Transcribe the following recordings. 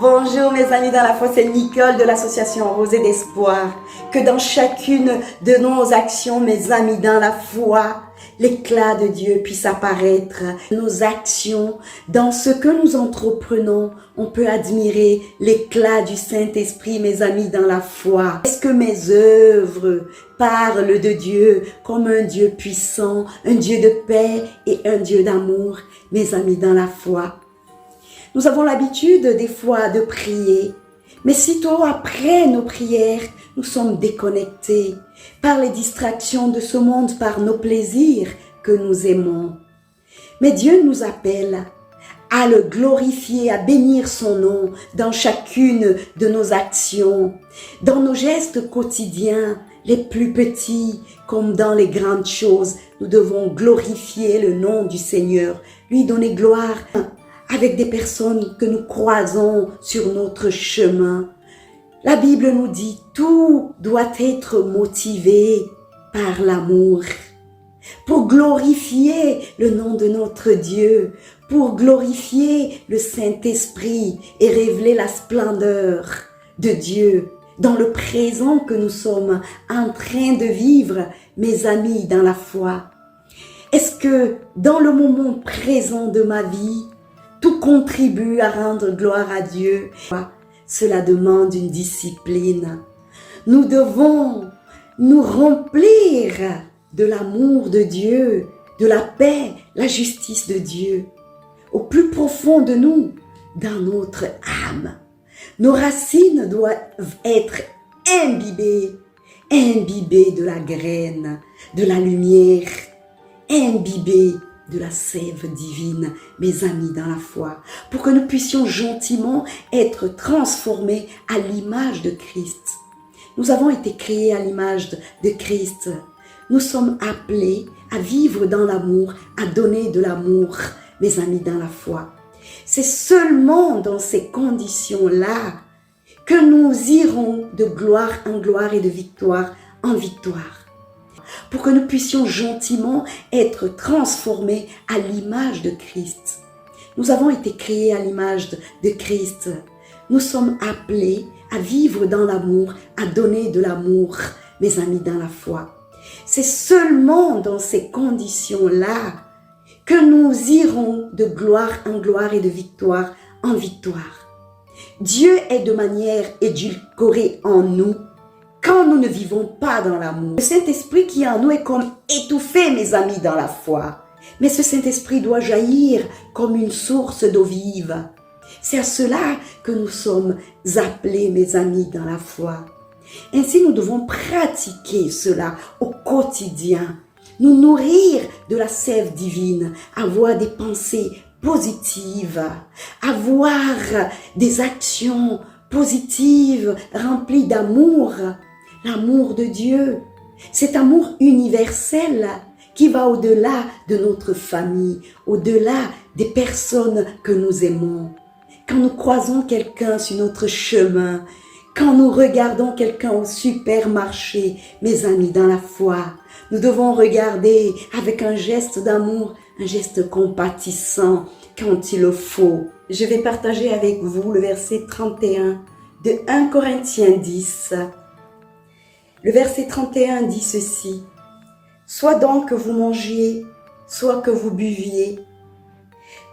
Bonjour mes amis dans la foi, c'est Nicole de l'association Rosée d'Espoir. Que dans chacune de nos actions, mes amis dans la foi, l'éclat de Dieu puisse apparaître. Nos actions, dans ce que nous entreprenons, on peut admirer l'éclat du Saint-Esprit, mes amis dans la foi. Est-ce que mes œuvres parlent de Dieu comme un Dieu puissant, un Dieu de paix et un Dieu d'amour, mes amis dans la foi? Nous avons l'habitude des fois de prier, mais sitôt après nos prières, nous sommes déconnectés par les distractions de ce monde, par nos plaisirs que nous aimons. Mais Dieu nous appelle à le glorifier, à bénir son nom dans chacune de nos actions, dans nos gestes quotidiens, les plus petits comme dans les grandes choses. Nous devons glorifier le nom du Seigneur, lui donner gloire avec des personnes que nous croisons sur notre chemin. La Bible nous dit, tout doit être motivé par l'amour, pour glorifier le nom de notre Dieu, pour glorifier le Saint-Esprit et révéler la splendeur de Dieu dans le présent que nous sommes en train de vivre, mes amis dans la foi. Est-ce que dans le moment présent de ma vie, tout contribue à rendre gloire à Dieu? Cela demande une discipline. Nous devons nous remplir de l'amour de Dieu, de la paix, la justice de Dieu, au plus profond de nous, dans notre âme. Nos racines doivent être imbibées de la graine, de la lumière, imbibées de la sève divine, mes amis dans la foi, pour que nous puissions gentiment être transformés à l'image de Christ. Nous avons été créés à l'image de Christ. Nous sommes appelés à vivre dans l'amour, à donner de l'amour, mes amis dans la foi. C'est seulement dans ces conditions-là que nous irons de gloire en gloire et de victoire en victoire, pour que nous puissions gentiment être transformés à l'image de Christ. Nous avons été créés à l'image de Christ. Nous sommes appelés à vivre dans l'amour, à donner de l'amour, mes amis dans la foi. C'est seulement dans ces conditions-là que nous irons de gloire en gloire et de victoire en victoire. Dieu est de manière édulcorée en nous quand nous ne vivons pas dans l'amour. Le Saint-Esprit qui est en nous est comme étouffé, mes amis, dans la foi. Mais ce Saint-Esprit doit jaillir comme une source d'eau vive. C'est à cela que nous sommes appelés, mes amis, dans la foi. Ainsi, nous devons pratiquer cela au quotidien. Nous nourrir de la sève divine, avoir des pensées positives, avoir des actions positives, remplies d'amour. L'amour de Dieu, cet amour universel qui va au-delà de notre famille, au-delà des personnes que nous aimons. Quand nous croisons quelqu'un sur notre chemin, quand nous regardons quelqu'un au supermarché, mes amis dans la foi, nous devons regarder avec un geste d'amour, un geste compatissant quand il le faut. Je vais partager avec vous le verset 31 de 1 Corinthiens 10. Le verset 31 dit ceci: « Soit donc que vous mangiez, soit que vous buviez,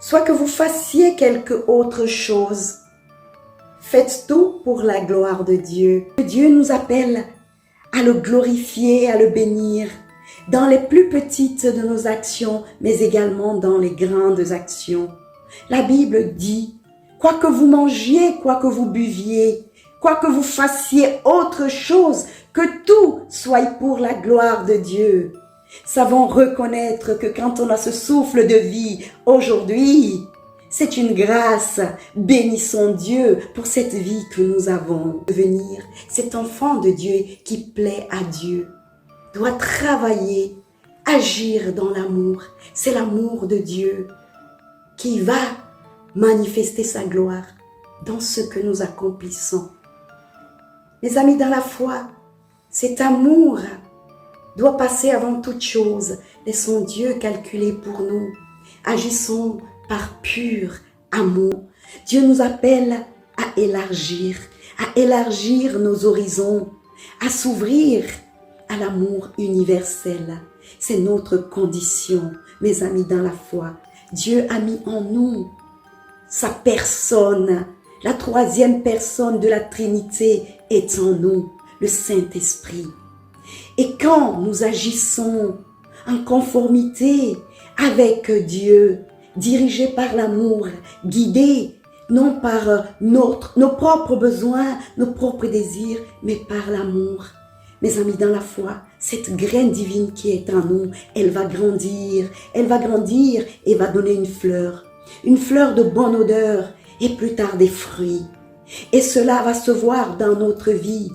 soit que vous fassiez quelque autre chose, faites tout pour la gloire de Dieu. » Dieu nous appelle à le glorifier, à le bénir, dans les plus petites de nos actions, mais également dans les grandes actions. La Bible dit, quoi que vous mangiez, quoi que vous buviez, quoi que vous fassiez autre chose, que tout soit pour la gloire de Dieu. Savons reconnaître que quand on a ce souffle de vie aujourd'hui, c'est une grâce. Bénissons Dieu pour cette vie que nous avons. Devenir cet enfant de Dieu qui plaît à Dieu doit travailler, agir dans l'amour. C'est l'amour de Dieu qui va manifester sa gloire dans ce que nous accomplissons. Mes amis dans la foi, cet amour doit passer avant toute chose. Laissons Dieu calculer pour nous. Agissons par pur amour. Dieu nous appelle à à élargir nos horizons, à s'ouvrir à l'amour universel. C'est notre condition, mes amis dans la foi. Dieu a mis en nous sa personne. La troisième personne de la Trinité est en nous, le Saint-Esprit. Et quand nous agissons en conformité avec Dieu, dirigés par l'amour, guidés non par nos propres besoins, nos propres désirs, mais par l'amour. Mes amis dans la foi, cette graine divine qui est en nous, elle va grandir et va donner une fleur de bonne odeur et plus tard des fruits. Et cela va se voir dans notre vie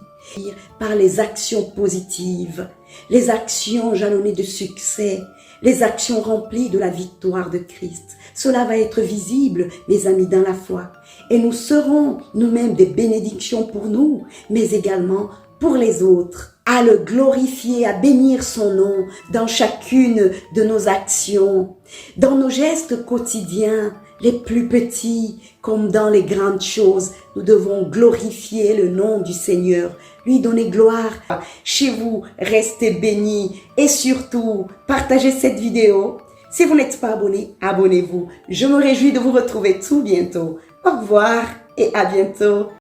par les actions positives, les actions jalonnées de succès, les actions remplies de la victoire de Christ. Cela va être visible, mes amis dans la foi. Et nous serons nous-mêmes des bénédictions pour nous, mais également pour les autres. À le glorifier, à bénir son nom dans chacune de nos actions, dans nos gestes quotidiens, les plus petits comme dans les grandes choses. Nous devons glorifier le nom du Seigneur, lui donner gloire. Chez vous, restez bénis et surtout, partagez cette vidéo. Si vous n'êtes pas abonné, abonnez-vous. Je me réjouis de vous retrouver tout bientôt. Au revoir et à bientôt.